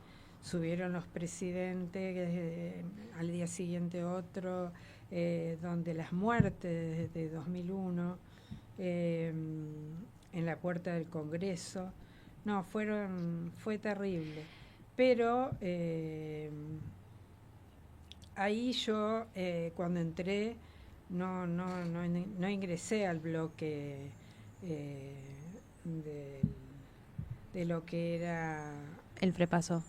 subieron los presidentes, al día siguiente otro, donde las muertes desde 2001, en la puerta del Congreso, no, fue terrible. Pero ahí yo, cuando entré, no ingresé al bloque de, de lo que era... El frepaso.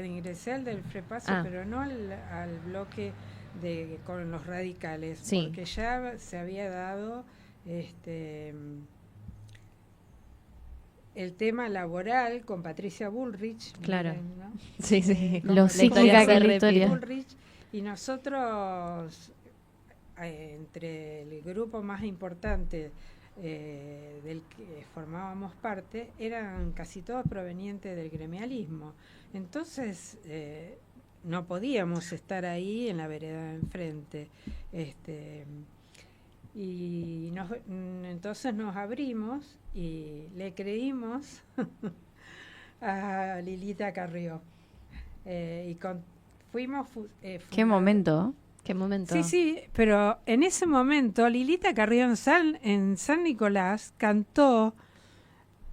Ingresé al del Frepaso, Ah. pero no al bloque con los radicales, Sí. porque ya se había dado el tema laboral con Patricia Bullrich. Claro. miren, ¿no? Sí, sí. Como Lo la cíclica historia que se es la repite. historia. Bullrich, y nosotros, entre el grupo más importante del que formábamos parte, eran casi todos provenientes del gremialismo. Entonces, no podíamos estar ahí en la vereda de enfrente. Entonces nos abrimos y le creímos a Lilita Carrió. Fuimos... Qué momento. Qué momento. Sí, pero en ese momento Lilita Carrió en San Nicolás cantó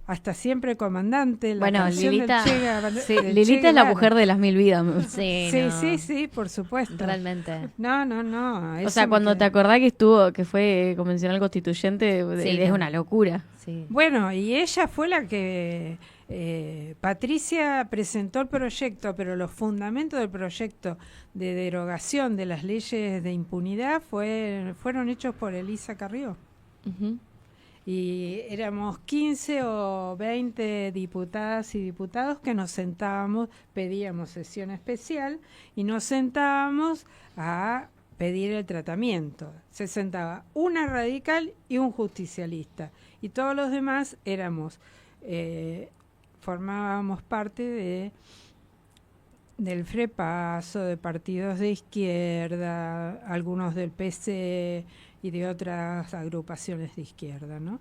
Hasta Siempre Comandante, la Bueno, canción Lilita, del Che Lilita es la Guevara. mujer de las mil vidas. Sí, Sí, no. por supuesto. Realmente. No. O eso sea, me cuando quedó. te acordás que fue convencional constituyente, Sí, es no. una locura. Sí. Bueno, y ella fue la que... Patricia presentó el proyecto, pero los fundamentos del proyecto de derogación de las leyes de impunidad fueron hechos por Elisa Carrió. Ujú. Y éramos 15 o 20 diputadas y diputados que nos sentábamos, pedíamos sesión especial y nos sentábamos a pedir el tratamiento. Se sentaba una radical y un justicialista. Y todos los demás formábamos parte del Frepaso, de partidos de izquierda, algunos del PC y de otras agrupaciones de izquierda, ¿no?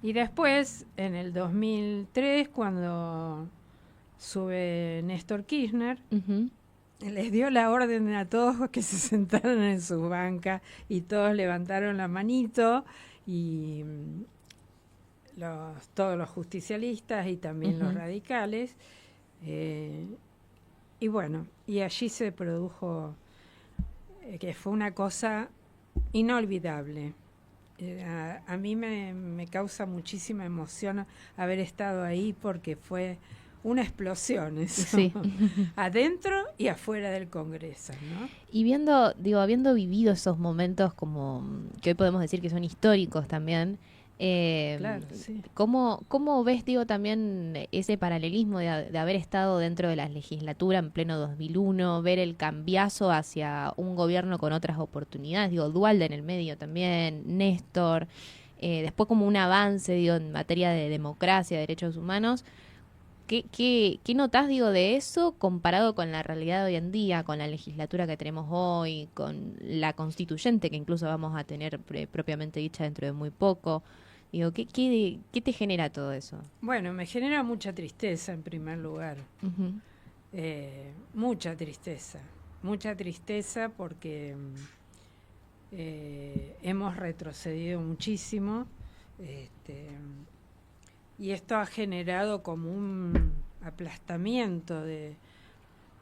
Y después, en el 2003, cuando sube Néstor Kirchner, Ujú. les dio la orden a todos que se sentaran en sus bancas y todos levantaron la manito y todos los justicialistas y también los Ujú. radicales. Y bueno, y allí se produjo que fue una cosa inolvidable. A mí me causa muchísima emoción haber estado ahí porque fue una explosión eso, Sí. adentro y afuera del Congreso, ¿no? Y habiendo vivido esos momentos como que hoy podemos decir que son históricos también, Claro, sí. ¿cómo ves, también ese paralelismo de haber estado dentro de la legislatura en pleno 2001, ver el cambiazo hacia un gobierno con otras oportunidades, Dualde en el medio también, Néstor, después como un avance, en materia de democracia, derechos humanos? ¿Qué notás, digo, de eso comparado con la realidad de hoy en día, con la legislatura que tenemos hoy, con la constituyente que incluso vamos a tener propiamente dicha dentro de muy poco? Digo, ¿qué te genera todo eso? Bueno, me genera mucha tristeza en primer lugar. Ujú. Mucha tristeza porque hemos retrocedido muchísimo, y esto ha generado como un aplastamiento de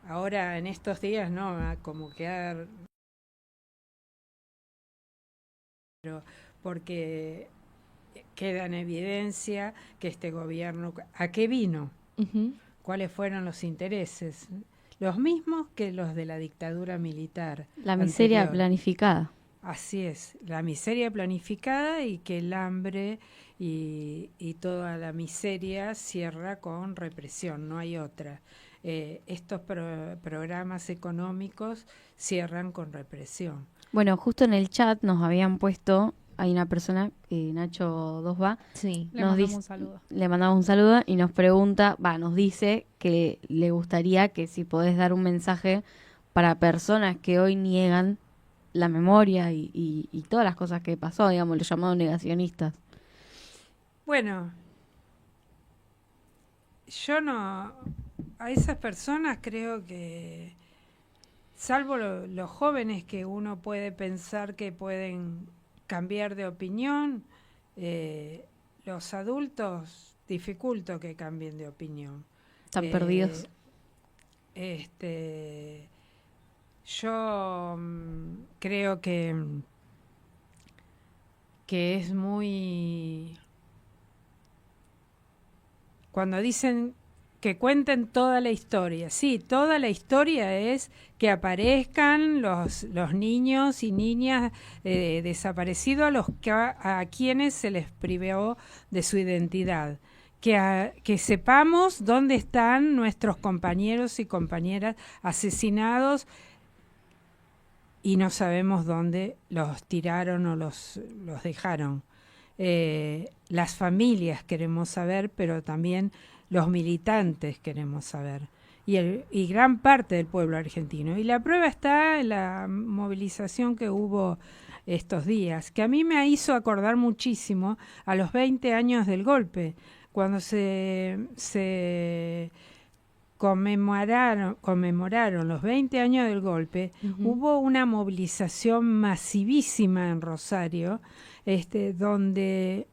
ahora en estos días, ¿no? Como que porque queda en evidencia que este gobierno, ¿a qué vino? Ujú. ¿Cuáles fueron los intereses? Los mismos que los de la dictadura militar. La miseria anterior. planificada. Así es, la miseria planificada y que el hambre y toda la miseria cierra con represión, no hay otra. Estos programas económicos cierran con represión. Bueno, justo en el chat nos habían puesto, hay una persona, Nacho Dosba, Sí. Le nos mandamos dice- un saludo. le mandamos un saludo y nos pregunta, nos dice que le gustaría que si podés dar un mensaje para personas que hoy niegan la memoria y todas las cosas que pasó, digamos, los llamados negacionistas. Bueno, yo no, a esas personas creo que, salvo los jóvenes que uno puede pensar que pueden cambiar de opinión, los adultos dificulto que cambien de opinión. Están perdidos. Yo creo que es muy... Cuando dicen que cuenten toda la historia, sí, toda la historia es que aparezcan los niños y niñas desaparecidos a quienes se les privó de su identidad. Que sepamos dónde están nuestros compañeros y compañeras asesinados y no sabemos dónde los tiraron o los dejaron. Las familias queremos saber, pero también los militantes queremos saber. Y gran parte del pueblo argentino. Y la prueba está en la movilización que hubo estos días, que a mí me hizo acordar muchísimo a los 20 años del golpe, cuando se conmemoraron los 20 años del golpe. Ujú. Hubo una movilización masivísima en Rosario, donde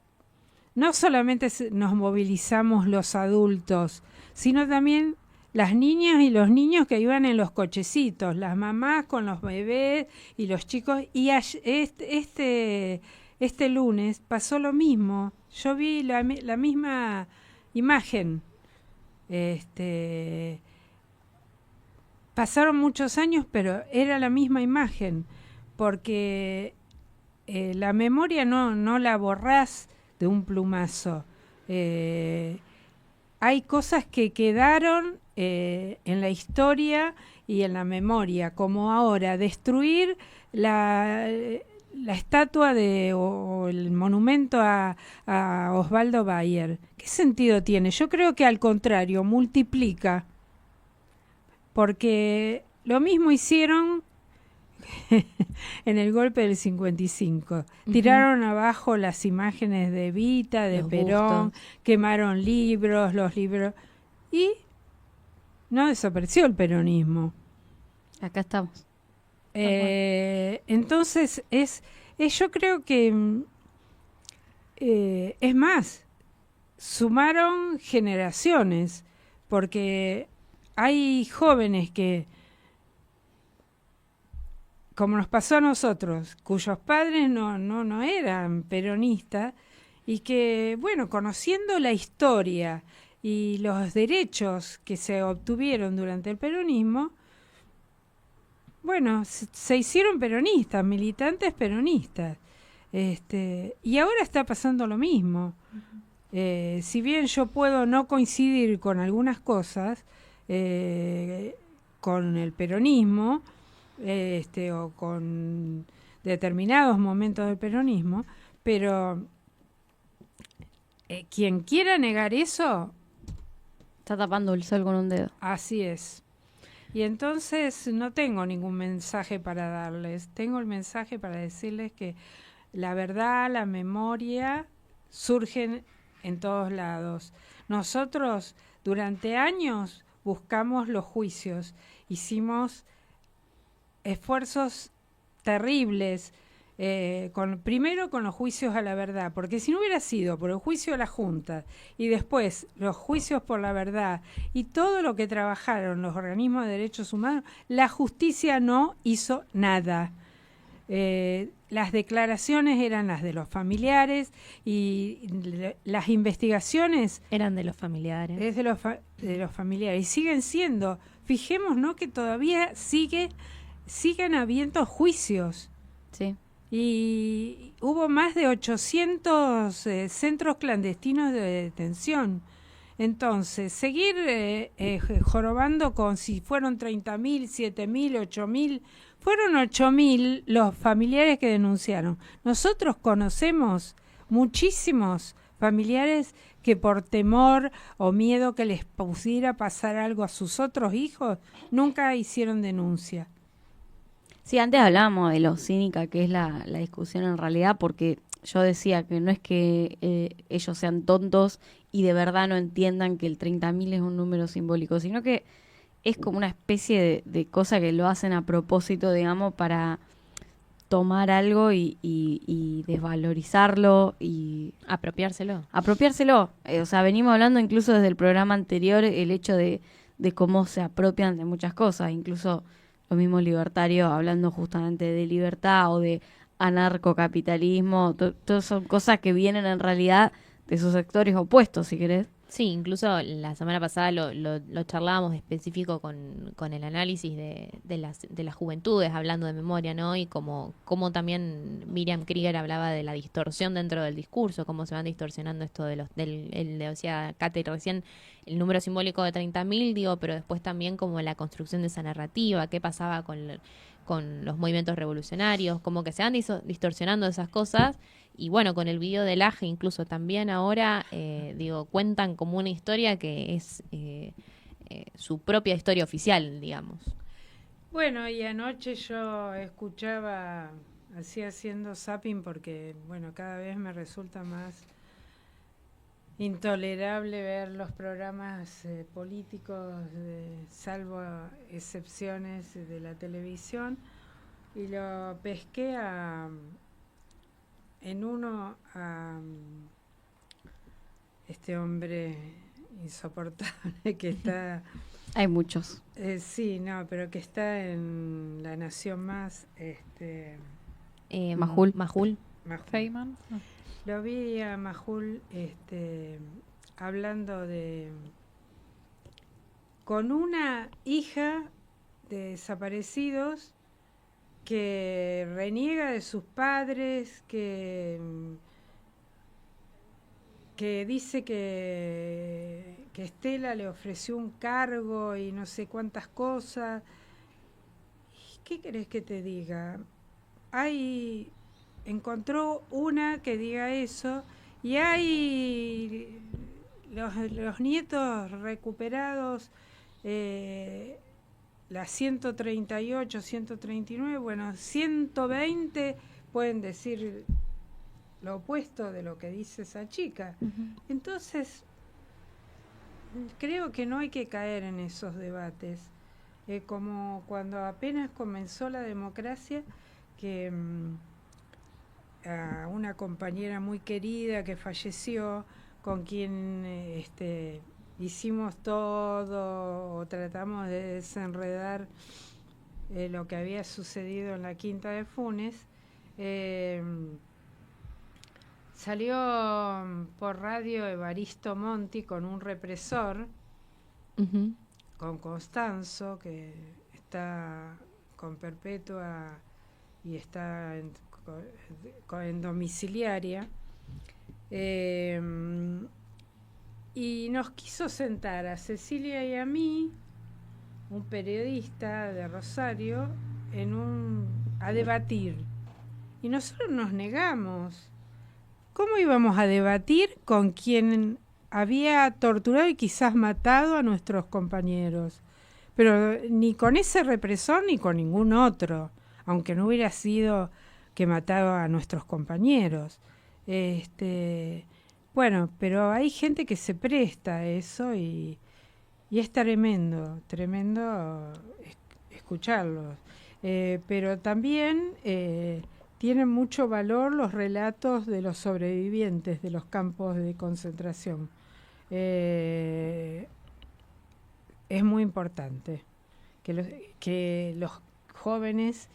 no solamente nos movilizamos los adultos, sino también las niñas y los niños que iban en los cochecitos, las mamás con los bebés y los chicos. Y este lunes pasó lo mismo. Yo vi la misma imagen. Pasaron muchos años, pero era la misma imagen, porque la memoria no la borrás de un plumazo. Hay cosas que quedaron en la historia y en la memoria, como ahora destruir la estatua o el monumento a Osvaldo Bayer. ¿Qué sentido tiene? Yo creo que al contrario, multiplica, porque lo mismo hicieron en el golpe del 55. Tiraron abajo las imágenes de Evita, de Los Perón, bustos. quemaron los libros, y no desapareció el peronismo. Acá estamos. Entonces yo creo que es más, sumaron generaciones, porque hay jóvenes que, como nos pasó a nosotros, cuyos padres no eran peronistas, y que, bueno, conociendo la historia y los derechos que se obtuvieron durante el peronismo, bueno, se hicieron peronistas, militantes peronistas. Y ahora está pasando lo mismo. Si bien yo puedo no coincidir con algunas cosas, con el peronismo, o con determinados momentos del peronismo, pero quien quiera negar eso está tapando el sol con un dedo. Así es. Y entonces no tengo ningún mensaje para darles. Tengo el mensaje para decirles que la verdad, la memoria surgen en todos lados. Nosotros durante años buscamos los juicios, hicimos esfuerzos terribles, primero con los juicios a la verdad, porque si no hubiera sido por el juicio a la Junta y después los juicios por la verdad y todo lo que trabajaron los organismos de derechos humanos, la justicia no hizo nada. Las declaraciones eran las de los familiares y las investigaciones Eran de los familiares. es de los familiares y siguen siendo. Fijémonos que todavía siguen habiendo juicios. Sí. Y hubo más de 800 centros clandestinos de detención. Entonces, seguir jorobando con si fueron 30.000, 7.000, 8.000, fueron 8.000 los familiares que denunciaron. Nosotros conocemos muchísimos familiares que por temor o miedo que les pudiera pasar algo a sus otros hijos, nunca hicieron denuncia. Sí, antes hablábamos de lo cínica que es la discusión en realidad, porque yo decía que no es que ellos sean tontos y de verdad no entiendan que el 30.000 es un número simbólico, sino que es como una especie de cosa que lo hacen a propósito, digamos, para tomar algo y desvalorizarlo y Apropiárselo. apropiárselo. O sea, venimos hablando incluso desde el programa anterior el hecho de cómo se apropian de muchas cosas, incluso los mismos libertarios hablando justamente de libertad o de anarcocapitalismo, todas son cosas que vienen en realidad de sus sectores opuestos, si querés. Sí, incluso la semana pasada lo charlábamos específico con el análisis de las juventudes, hablando de memoria, ¿no? Y como también Miriam Krieger hablaba de la distorsión dentro del discurso, cómo se van distorsionando esto decía Kate recién, el número simbólico de 30.000, digo, pero después también como la construcción de esa narrativa, qué pasaba con los movimientos revolucionarios, como que se van distorsionando esas cosas. Y bueno, con el video del AGE incluso también ahora, cuentan como una historia que es su propia historia oficial, digamos. Bueno, y anoche yo escuchaba, así haciendo zapping, porque bueno, cada vez me resulta más intolerable ver los programas políticos, salvo excepciones de la televisión, y lo pesqué en uno a este hombre insoportable que está... Hay muchos. Sí, no, pero que está en La Nación Más, Majul. Majul. Feynman. No. Lo vi a Majul hablando con una hija de desaparecidos que reniega de sus padres, que dice que Estela le ofreció un cargo y no sé cuántas cosas. ¿Qué querés que te diga? Encontró una que diga eso y hay los nietos recuperados, las 138, 139, bueno, 120 pueden decir lo opuesto de lo que dice esa chica. Entonces, creo que no hay que caer en esos debates. Como cuando apenas comenzó la democracia, que a una compañera muy querida que falleció, con quien hicimos todo o tratamos de desenredar lo que había sucedido en la Quinta de Funes, salió por radio Evaristo Monti con un represor, con Constanzo, que está con Perpetua y está en domiciliaria, y nos quiso sentar a Cecilia y a mí, un periodista de Rosario, a debatir. Y nosotros nos negamos. ¿Cómo íbamos a debatir con quien había torturado y quizás matado a nuestros compañeros, pero ni con ese represor ni con ningún otro, aunque no hubiera sido que mataba a nuestros compañeros. Bueno, pero hay gente que se presta a eso y es tremendo escucharlos. Pero también tienen mucho valor los relatos de los sobrevivientes de los campos de concentración. Es muy importante que los jóvenes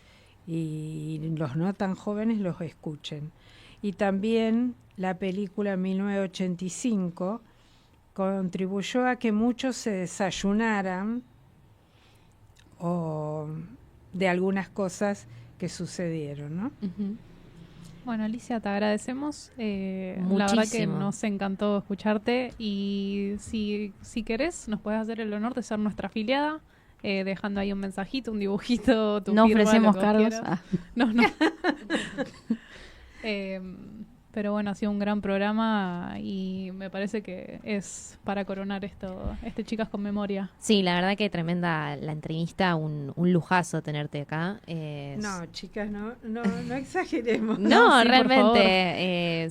y los no tan jóvenes los escuchen. Y también la película 1985 contribuyó a que muchos se desayunaran o de algunas cosas que sucedieron, ¿no? Ujú. Bueno, Alicia, te agradecemos. La verdad que Muchísimo. nos encantó escucharte y si querés nos puedes hacer el honor de ser nuestra afiliada, dejando ahí un mensajito, un dibujito, tu No firma, ofrecemos lo que vos cargos. quieras. No, no. Pero bueno, ha sido un gran programa y me parece que es para coronar esto, Chicas con Memoria. Sí, la verdad que tremenda la entrevista, un lujazo tenerte acá. No, chicas, no exageremos. No, sí, por realmente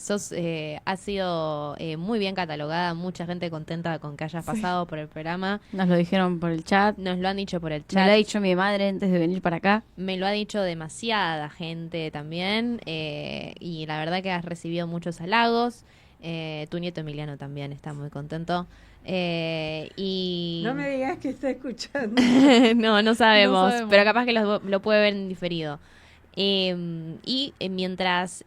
has sido muy bien catalogada, mucha gente contenta con que hayas Sí. pasado por el programa. Nos lo dijeron por el chat. Nos lo han dicho por el Me lo chat. ha dicho mi madre antes de venir para acá. Me lo ha dicho demasiada gente también. Y la verdad que has recibido muchos halagos. Tu nieto Emiliano también está muy contento. Y No me digas que está escuchando. no sabemos, No sabemos. pero capaz que lo puede ver en diferido. Mientras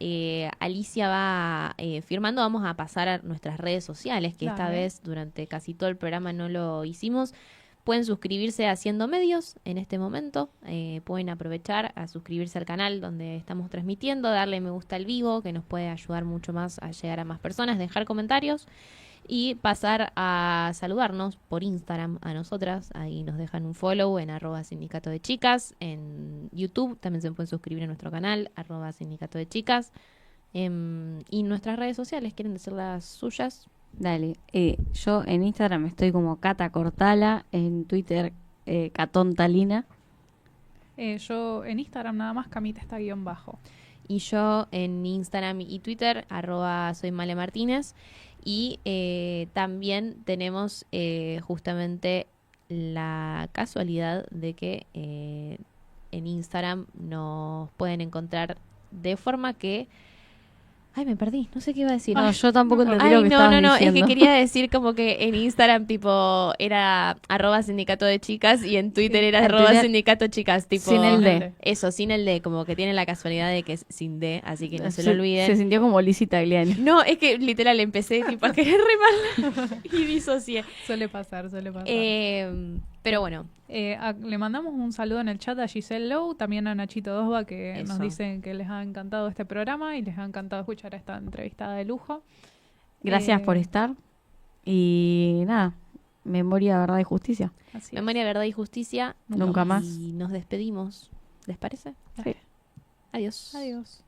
Alicia va firmando, vamos a pasar a nuestras redes sociales, que esta Dale. vez durante casi todo el programa no lo hicimos. Pueden suscribirse a Haciendo Medios en este momento. Pueden aprovechar a suscribirse al canal donde estamos transmitiendo, darle me gusta al vivo, que nos puede ayudar mucho más a llegar a más personas, dejar comentarios y pasar a saludarnos por Instagram a nosotras. Ahí nos dejan un follow en @sindicato de chicas. En YouTube también se pueden suscribir a nuestro canal, @sindicato de chicas. Y nuestras redes sociales, ¿quieren decir las suyas? Dale. Yo en Instagram estoy como Cata Cortala, en Twitter Catontalina. Yo en Instagram nada más, Camita está _. Y yo en Instagram y Twitter, @soy Male Martínez. Y también tenemos justamente la casualidad de que en Instagram nos pueden encontrar de forma que... Ay, me perdí, no sé qué iba a decir. No, yo tampoco entendí Ay, lo que estabas no, es diciendo. que quería decir como que en Instagram tipo era @sindicato de chicas y en Twitter era En Twitter, @sindicato chicas, tipo sin el D. eso, sin el D, como que tiene la casualidad de que es sin D, así que no se lo olviden. Se sintió como Lizzie Tagliani. No, es que literal empecé tipo a querer remar y disocié. Suele pasar. Pero bueno, Le mandamos un saludo en el chat a Giselle Lowe, también a Nachito Dosba, que Eso. nos dicen que les ha encantado este programa y les ha encantado escuchar esta entrevistada de lujo. Gracias por estar. Y nada, memoria, verdad y justicia. Así es. Memoria, Verdad y Justicia. Nunca más. Y nos despedimos. ¿Les parece? Sí. Adiós. Adiós.